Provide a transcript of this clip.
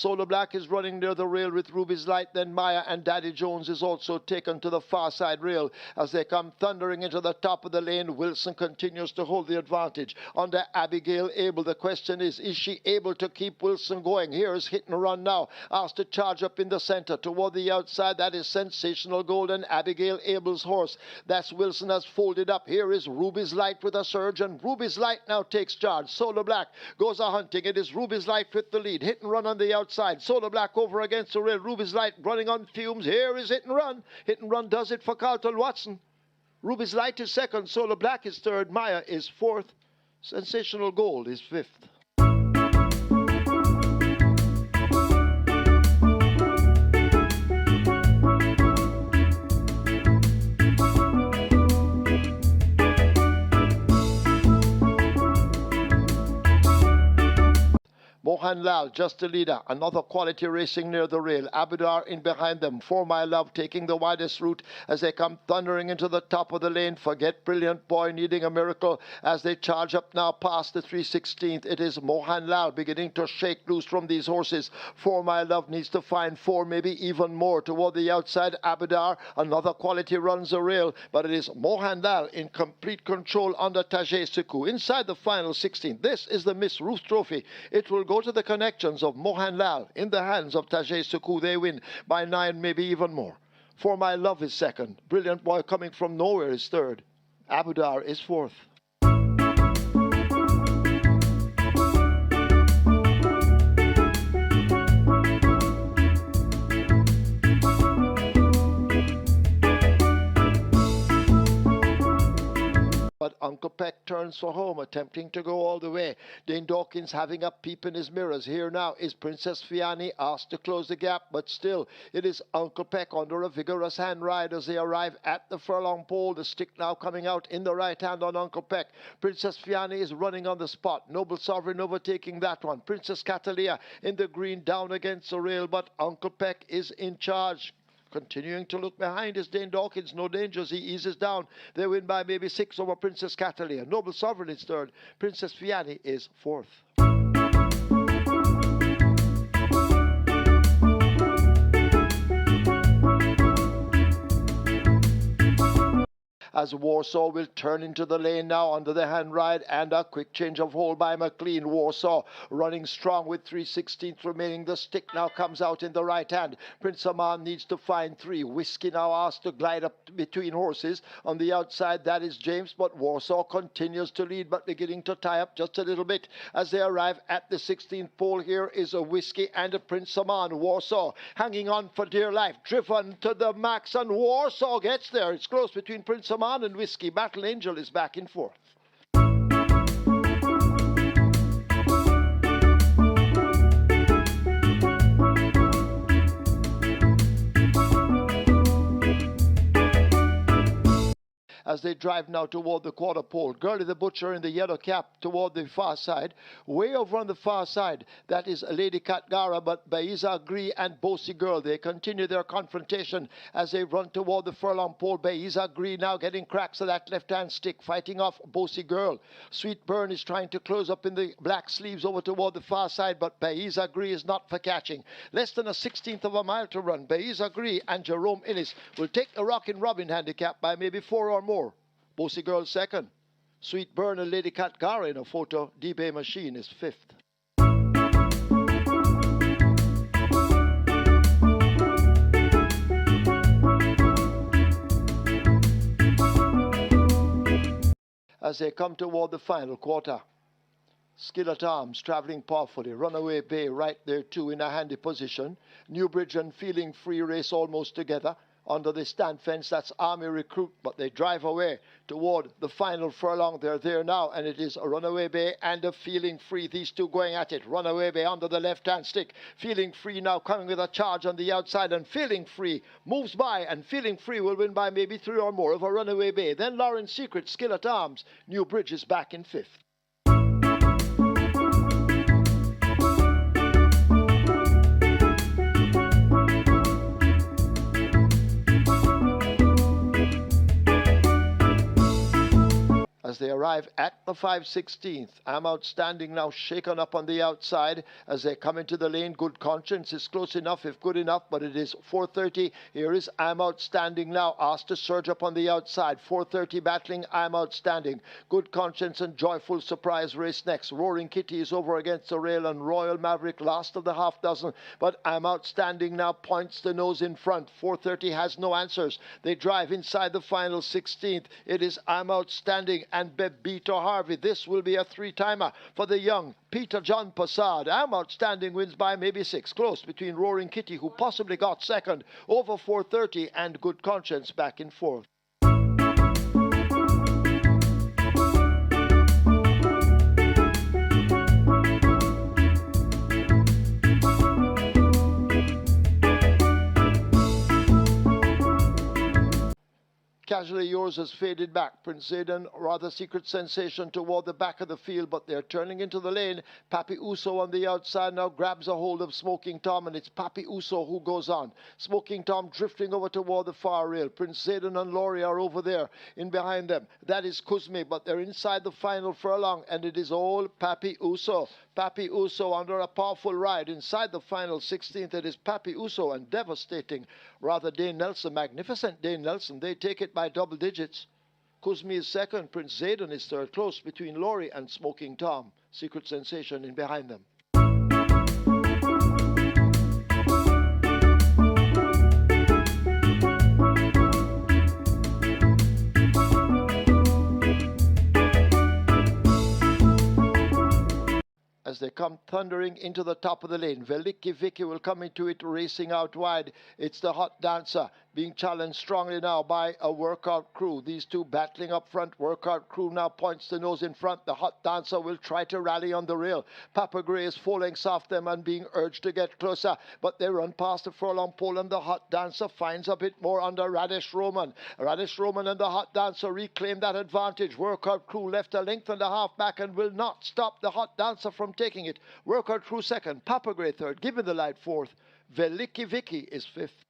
Solar Black is running near the rail with Ruby's Light, then Maya and Daddy Jones is also taken to the far side rail as they come thundering into the top of the lane. Wilson continues to hold the advantage under Abigail Abel. The question is she able to keep Wilson going? Here's Hit and Run now, asked to charge up in the center toward the outside. That is Sensational Gold and Abigail Abel's horse. That's Wilson has folded up. Here is Ruby's Light with a surge, and Ruby's Light now takes charge. Solar Black goes a hunting. It is Ruby's Light with the lead. Hit and Run on the outside. Solar Black over against the rail. Ruby's Light running on fumes. Here is Hit and Run. Hit and Run does it for Carlton Watson. Ruby's Light is second. Solar Black is third. Maya is fourth. Sensational Gold is fifth. Mohan Lal, just the leader. Another quality racing near the rail. Abidar in behind them. For My Love taking the widest route as they come thundering into the top of the lane. Forget Brilliant Boy needing a miracle as they charge up now past the 316th. It is Mohan Lal beginning to shake loose from these horses. For My Love needs to find four, maybe even more. Toward the outside, Abidar. Another quality runs the rail, but it is Mohan Lal in complete control under Tajay Suku. Inside the final 16. This is the Miss Ruth Trophy. It will go to the connections of Mohan Lal in the hands of Tajay Suku. They win by 9, maybe even more. For My Love is second. Brilliant Boy coming from nowhere is third. Abudar is fourth. But Uncle Peck turns for home, attempting to go all the way. Dane Dawkins having a peep in his mirrors. Here now is Princess Fiani asked to close the gap, but still it is Uncle Peck under a vigorous hand ride as they arrive at the furlong pole. The stick now coming out in the right hand on Uncle Peck. Princess Fiani is running on the spot. Noble Sovereign overtaking that one. Princess Catalia in the green down against the rail, but Uncle Peck is in charge. Continuing to look behind is Dane Dawkins. No dangers. He eases down. They win by maybe 6 over Princess Catalia. Noble Sovereign is third. Princess Fiani is fourth. As Warsaw will turn into the lane now under the hand ride and a quick change of hold by McLean. Warsaw running strong with 3/16 remaining. The stick now comes out in the right hand. Prince Aman needs to find 3. Whiskey now asked to glide up between horses. On the outside, that is James, but Warsaw continues to lead, but beginning to tie up just a little bit as they arrive at the 16th pole. Here is a Whiskey and a Prince Aman. Warsaw hanging on for dear life, driven to the max, and Warsaw gets there. It's close between Prince Aman and Whiskey. Battle Angel is back in fourth. As they drive now toward the quarter pole. Gurley the Butcher in the yellow cap toward the far side. Way over on the far side, that is Lady Katgara, but Belleza, Gris and Bossy Girl. They continue their confrontation as they run toward the furlong pole. Belleza, Gris now getting cracks of that left-hand stick, fighting off Bossy Girl. Sweet Burn is trying to close up in the black sleeves over toward the far side, but Belleza, Gris is not for catching. Less than a 16th of a mile to run. Belleza, Gris and Jerome Innes will take the Rockin' Robin handicap by maybe 4 or more. Bossy Girl second. Sweet Burn and Lady Katgara in a photo. D-Bay Machine is fifth. As they come toward the final quarter. Skillet Arms traveling powerfully. Runaway Bay right there too in a handy position. Newbridge and Feeling Free race almost together. Under the stand fence, that's Army Recruit, but they drive away toward the final furlong. They're there now, and it is a Runaway Bay and a Feeling Free. These two going at it. Runaway Bay under the left-hand stick. Feeling Free now coming with a charge on the outside, and Feeling Free moves by, and Feeling Free will win by maybe 3 or more over Runaway Bay. Then Lauren's Secret, Skillet Arms. Newbridge is back in fifth. As they arrive at the 5/16th. I'm Outstanding now shaken up on the outside as they come into the lane. Good Conscience is close enough, if good enough, but it is 4:30. Here is I'm Outstanding now, asked to surge up on the outside. 4:30 battling I'm Outstanding. Good Conscience and Joyful Surprise race next. Roaring Kitty is over against the rail, and Royal Maverick last of the half dozen, but I'm Outstanding now points the nose in front. 4:30 has no answers. They drive inside the final 16th. It is I'm Outstanding and Bebito Harvey. This will be a three-timer for the young Peter John Passad. I'm Outstanding wins by maybe 6. Close between Roaring Kitty, who possibly got second, over 4:30, and Good Conscience back in fourth. Casually Yours has faded back. Prince Zayden, rather Secret Sensation toward the back of the field, but they're turning into the lane. Papi Uso on the outside now grabs a hold of Smoking Tom, and it's Papi Uso who goes on. Smoking Tom drifting over toward the far rail. Prince Zayden and Laurie are over there in behind them. That is Kuzmi, but they're inside the final furlong, and it is all Papi Uso. Papi Uso under a powerful ride inside the final 16th. It is Papi Uso and devastating, rather, Dane Nelson. Magnificent Dane Nelson. They take it by double digits. Kuzmi is second. Prince Zayden is third. Close between Laurie and Smoking Tom. Secret Sensation in behind them. As they come thundering into the top of the lane, Veliki Vicky will come into it racing out wide. It's the Hot Dancer being challenged strongly now by a Workout Crew. These two battling up front. Workout Crew now points the nose in front. The Hot Dancer will try to rally on the rail. Papa Gray is 4 lengths off them and being urged to get closer, but they run past the furlong pole, and the Hot Dancer finds a bit more under Radish Roman. Radish Roman and the Hot Dancer reclaim that advantage. Workout Crew left a length and a half back and will not stop the Hot Dancer from taking it. Workout Crew second. Papa Gray third. Given the Light fourth. Veliki Vicky is fifth.